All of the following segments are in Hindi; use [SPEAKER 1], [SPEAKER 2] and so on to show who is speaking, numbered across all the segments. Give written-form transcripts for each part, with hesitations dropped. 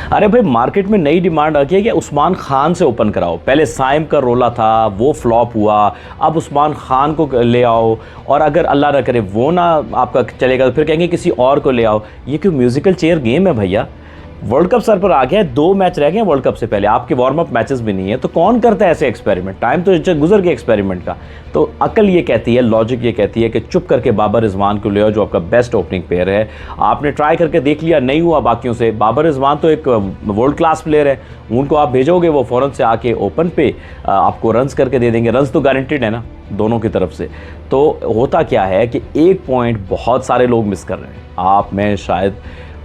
[SPEAKER 1] अरे भाई मार्केट में नई डिमांड आ गई है कि उस्मान खान से ओपन कराओ। पहले साइम का रोला था, वो फ्लॉप हुआ, अब उस्मान खान को ले आओ, और अगर अल्लाह ना करे वो ना आपका चलेगा तो फिर कहेंगे किसी और को ले आओ। ये क्यों म्यूजिकल चेयर गेम है भैया। वर्ल्ड कप सर पर आ गया है, 2 मैच रह गए हैं वर्ल्ड कप से पहले, आपके वार्म अप मैचेस भी नहीं है, तो कौन करता है ऐसे एक्सपेरिमेंट। टाइम तो गुजर गया एक्सपेरिमेंट का। तो अकल ये कहती है, लॉजिक ये कहती है कि चुप करके बाबर रिजवान को ले आओ जो आपका बेस्ट ओपनिंग प्लेयर है। आपने ट्राई करके देख लिया, नहीं हुआ बाकियों से। बाबर रिजवान तो एक वर्ल्ड क्लास प्लेयर है, उनको आप भेजोगे वो फ़ौरन से आके ओपन पे आपको रन्स करके दे देंगे। रन्स तो गारंटेड है ना दोनों की तरफ से। तो होता क्या है कि एक पॉइंट बहुत सारे लोग मिस कर रहे हैं, आप, मैं, शायद।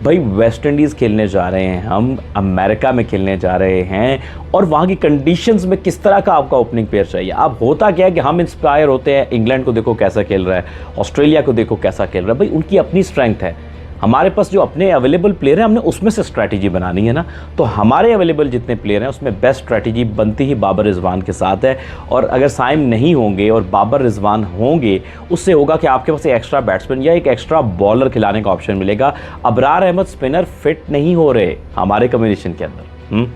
[SPEAKER 1] भाई वेस्ट इंडीज़ खेलने जा रहे हैं, हम अमेरिका में खेलने जा रहे हैं, और वहाँ की कंडीशंस में किस तरह का आपका ओपनिंग पेयर चाहिए। अब होता क्या है कि हम इंस्पायर होते हैं, इंग्लैंड को देखो कैसा खेल रहा है, ऑस्ट्रेलिया को देखो कैसा खेल रहा है। भाई उनकी अपनी स्ट्रेंथ है, हमारे पास जो अपने अवेलेबल प्लेयर हैं हमने उसमें से स्ट्रैटेजी बनानी है ना। तो हमारे अवेलेबल जितने प्लेयर हैं उसमें बेस्ट स्ट्रैटेजी बनती ही बाबर रिजवान के साथ है। और अगर साइम नहीं होंगे और बाबर रिजवान होंगे, उससे होगा कि आपके पास एक एक्स्ट्रा बैट्समैन या एक एक्स्ट्रा बॉलर खिलाने का ऑप्शन मिलेगा। अबरार अहमद स्पिनर फिट नहीं हो रहे हमारे कम्बिनेशन के अंदर,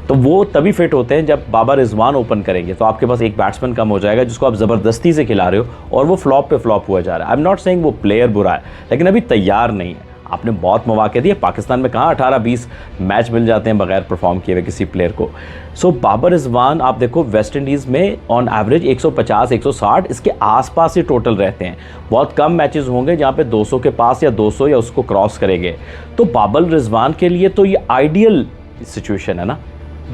[SPEAKER 1] तो वो तभी फिट होते हैं जब बाबर रिजवान ओपन करेंगे। तो आपके पास एक बैट्समैन कम हो जाएगा जिसको आप ज़बरदस्ती से खिला रहे हो, और वो फ्लॉप पे फ्लॉप हुआ जा रहा है। आई एम नॉट सेइंग वो प्लेयर बुरा है, लेकिन अभी तैयार नहीं है। आपने बहुत मौके दिए, पाकिस्तान में कहाँ 18-20 मैच मिल जाते हैं बगैर परफॉर्म किए हुए किसी प्लेयर को। सो बाबर रिजवान आप देखो वेस्ट इंडीज़ में ऑन एवरेज 150-160 इसके आसपास ही टोटल रहते हैं। बहुत कम मैचेस होंगे जहाँ पे 200 के पास या 200 या उसको क्रॉस करेंगे। तो बाबर रिजवान के लिए तो ये आइडियल सिचुएशन है ना,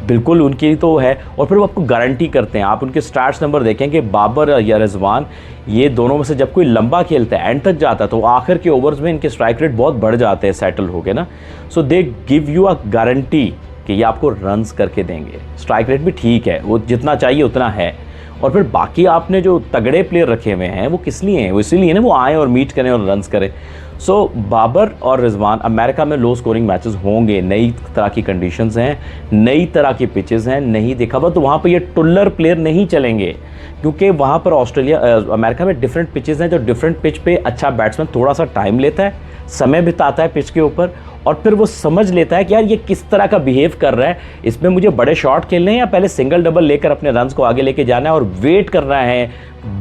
[SPEAKER 1] बिल्कुल उनकी तो है। और फिर वो आपको गारंटी करते हैं, आप उनके स्टार्ट्स नंबर देखें कि बाबर या रिजवान ये दोनों में से जब कोई लंबा खेलता है, एंड तक जाता है, तो आखिर के ओवर्स में इनके स्ट्राइक रेट बहुत बढ़ जाते हैं, सेटल हो गए ना। So they give you a guarantee कि ये आपको रन्स करके देंगे। स्ट्राइक रेट भी ठीक है, वो जितना चाहिए उतना है। और फिर बाकी आपने जो तगड़े प्लेयर रखे हुए हैं वो किस लिए हैं, वो इसीलिए ना वो आएँ और मीट करें और रन्स करें। सो बाबर और रिजवान, अमेरिका में लो स्कोरिंग मैचेस होंगे, नई तरह की कंडीशंस हैं, नई तरह की पिचेस हैं, नहीं देखा हुआ, तो वहाँ पर ये टुल्लर प्लेयर नहीं चलेंगे, क्योंकि वहाँ पर अमेरिका में डिफरेंट पिचेस हैं। जो डिफरेंट पिच पे अच्छा बैट्समैन थोड़ा सा टाइम लेता है, समय बिताता है पिच के ऊपर, और फिर वो समझ लेता है कि यार ये किस तरह का बिहेव कर रहा है, इसमें मुझे बड़े शॉट खेलने हैं या पहले सिंगल डबल लेकर अपने रन्स को आगे लेके जाना है और वेट करना है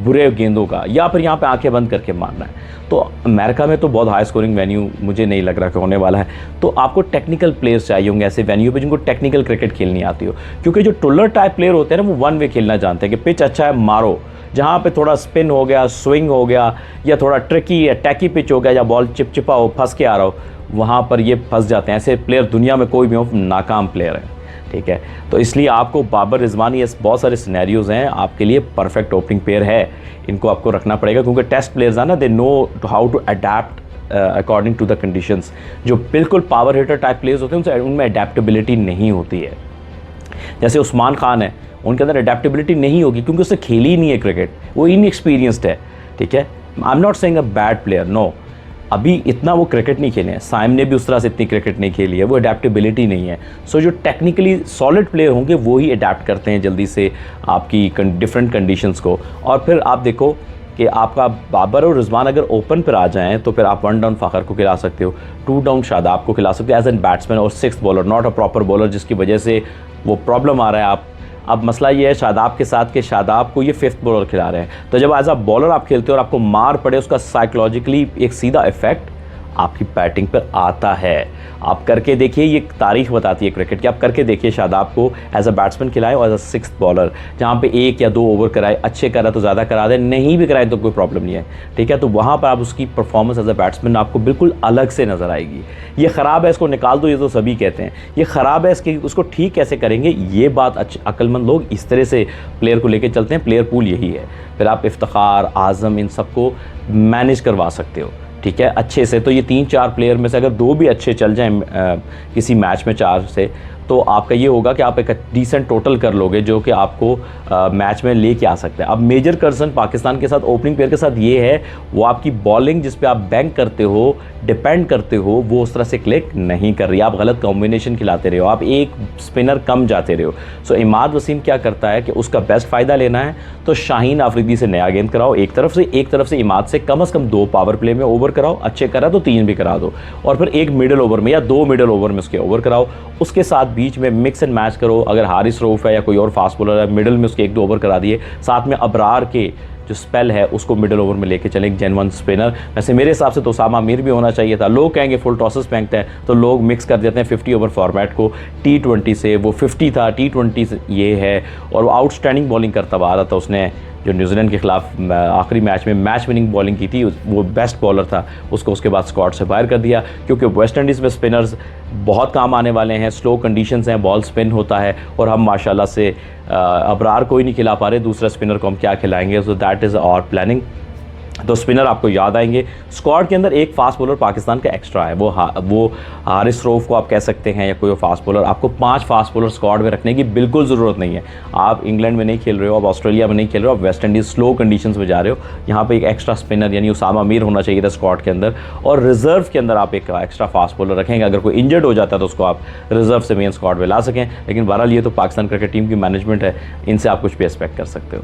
[SPEAKER 1] बुरे गेंदों का, या फिर यहाँ पे आंखें बंद करके मारना है। तो अमेरिका में तो बहुत हाई स्कोरिंग वेन्यू मुझे नहीं लग रहा कि होने वाला है। तो आपको टेक्निकल प्लेयर्स चाहिए होंगे ऐसे वेन्यू पे जिनको टेक्निकल क्रिकेट खेलनी आती हो, क्योंकि जो टुल्लर टाइप प्लेयर होते हैं ना वो वन वे खेलना जानते हैं कि पिच अच्छा है मारो। जहाँ पे थोड़ा स्पिन हो गया, स्विंग हो गया, या थोड़ा ट्रिकी या टैकी पिच हो गया, या बॉल चिपचिपा हो, फंस के आ रहा हो, वहाँ पर ये फंस जाते हैं। ऐसे प्लेयर दुनिया में कोई भी हो, नाकाम प्लेयर है, ठीक है। तो इसलिए आपको बाबर रिजवान, ये बहुत सारे सिनेरियोज़ हैं आपके लिए, परफेक्ट ओपनिंग प्लेयर है, इनको आपको रखना पड़ेगा, क्योंकि टेस्ट प्लेयर्स हैं ना, they know how to adapt according to the conditions. जो बिल्कुल पावर हिटर टाइप प्लेयर्स होते हैं उनमें अडेप्टेबिलिटी नहीं होती है। जैसे उस्मान खान है, उनके अंदर अडेप्टेबिलिटी नहीं होगी क्योंकि उससे खेली ही नहीं है क्रिकेट, वो इनएक्सपीरियंस्ड है, ठीक है। I am not saying a bad player, no, अभी इतना वो क्रिकेट नहीं खेले हैं, साइम ने भी उस तरह से इतनी क्रिकेट नहीं खेली है, वो अडेप्टेबिलिटी नहीं है। सो जो टेक्निकली सॉलिड प्लेयर होंगे वो ही अडेप्ट करते हैं जल्दी से आपकी डिफरेंट कंडीशंस को। और फिर आप देखो कि आपका बाबर और रिजवान अगर ओपन पर आ जाएं तो फिर आप 1 डाउन फ़खर को खिला सकते हो, 2 डाउन शादाब को खिला सकते हो एज एन बैट्समैन और 6th bowler, not a proper bowler, जिसकी वजह से वो प्रॉब्लम आ रहा है। आप अब मसला ये है शादाब के साथ कि शादाब को ये 5th बॉलर खिला रहे हैं, तो जब एज अ बॉलर आप खेलते हो और आपको मार पड़े, उसका साइकोलॉजिकली एक सीधा इफेक्ट आपकी बैटिंग पर आता है। आप करके देखिए, ये तारीख बताती है क्रिकेट की, आप करके देखिए शादाब को एज अ बैट्समैन खिलाएं और एज अ 6th बॉलर, जहाँ पे 1 या 2 ओवर कराए, अच्छे करा तो ज़्यादा करा दें, नहीं भी कराए तो कोई प्रॉब्लम नहीं है, ठीक है। तो वहाँ पर आप उसकी परफॉर्मेंस एज अ बैट्समैन आपको बिल्कुल अलग से नज़र आएगी। ये ख़राब है, इसको निकाल दो, ये तो सभी कहते हैं, ये ख़राब है, इसकी उसको ठीक कैसे करेंगे, ये बात अक्लमंद लोग इस तरह से प्लेयर को लेकर चलते हैं। प्लेयर पूल यही है, फिर आप इफ्तिखार, आज़म, इन सबको मैनेज करवा सकते हो, ठीक है, अच्छे से। तो ये 3-4 प्लेयर में से अगर 2 भी अच्छे चल जाएं किसी मैच में 4 से, तो आपका ये होगा कि आप एक डिसेंट टोटल कर लोगे जो कि आपको मैच में लेके आ सकते हैं। अब मेजर कंसर्न पाकिस्तान के साथ ओपनिंग पेयर के साथ ये है, वो आपकी बॉलिंग जिस पे आप बैंक करते हो, डिपेंड करते हो, वो उस तरह से क्लिक नहीं कर रही। आप गलत कॉम्बिनेशन खिलाते रहे हो, आप एक स्पिनर कम जाते रहे हो। सो इमाद वसीम क्या करता है कि उसका बेस्ट फ़ायदा लेना है तो शाहीन आफरीदी से नया गेंद कराओ एक तरफ से इमाद से कम से कम 2 पावर प्ले में ओवर कराओ, अच्छे करा तो 3 भी करा दो, और फिर एक मिडिल ओवर में या 2 मिडिल ओवर में उसके ओवर कराओ। उसके साथ बीच में मिक्स एंड मैच करो, अगर हारिस रऊफ है या कोई और फास्ट बॉलर है मिडिल में उसके 1-2 ओवर करा दिए, साथ में अबरार के जो स्पेल है उसको मिडिल ओवर में लेके चलें, एक जेन्युइन स्पिनर। वैसे मेरे हिसाब से तो उसामा मीर भी होना चाहिए था। लोग कहेंगे फुल टॉसेस फेंकते हैं, तो लोग मिक्स कर देते हैं 50 ओवर फॉर्मेट को T20 से। वो 50 था, T20 से ये है, और वो आउटस्टैंडिंग बॉलिंग करता हुआ आ रहा था। उसने जो न्यूजीलैंड के खिलाफ आखिरी मैच में मैच विनिंग बॉलिंग की थी, वो बेस्ट बॉलर था, उसको उसके बाद स्क्वाड से बाहर कर दिया, क्योंकि वेस्ट इंडीज़ में स्पिनर्स बहुत काम आने वाले हैं। स्लो कंडीशंस हैं, बॉल स्पिन होता है, और हम माशाल्लाह से अबरार कोई नहीं खिला पा रहे, दूसरा स्पिनर को हम क्या खिलाएंगे। So that is our planning. तो स्पिनर आपको याद आएंगे। स्क्वाड के अंदर एक फास्ट बॉलर पाकिस्तान का एक्स्ट्रा है, वो हारिस रऊफ को आप कह सकते हैं, या कोई फास्ट बॉलर। आपको 5 फास्ट बॉलर स्क्वाड में रखने की बिल्कुल ज़रूरत नहीं है। आप इंग्लैंड में नहीं खेल रहे हो, आप ऑस्ट्रेलिया में नहीं खेल रहे हो, आप वेस्ट इंडीज़ स्लो कंडीशंस में जा रहे हो। यहाँ पे एक एक्स्ट्रा स्पिनर यानी उसामा मीर होना चाहिए था स्क्वाड के अंदर, और रिजर्व के अंदर आप एक एक्स्ट्रा फास्ट बॉलर रखेंगे। अगर कोई इंजर्ड हो जाता है तो उसको आप रिजर्व से मेन स्क्वाड में ला सकें। लेकिन बहरहाल ये तो पाकिस्तान क्रिकेट टीम की मैनेजमेंट है, इनसे आप कुछ भी एक्सपेक्ट कर सकते हो।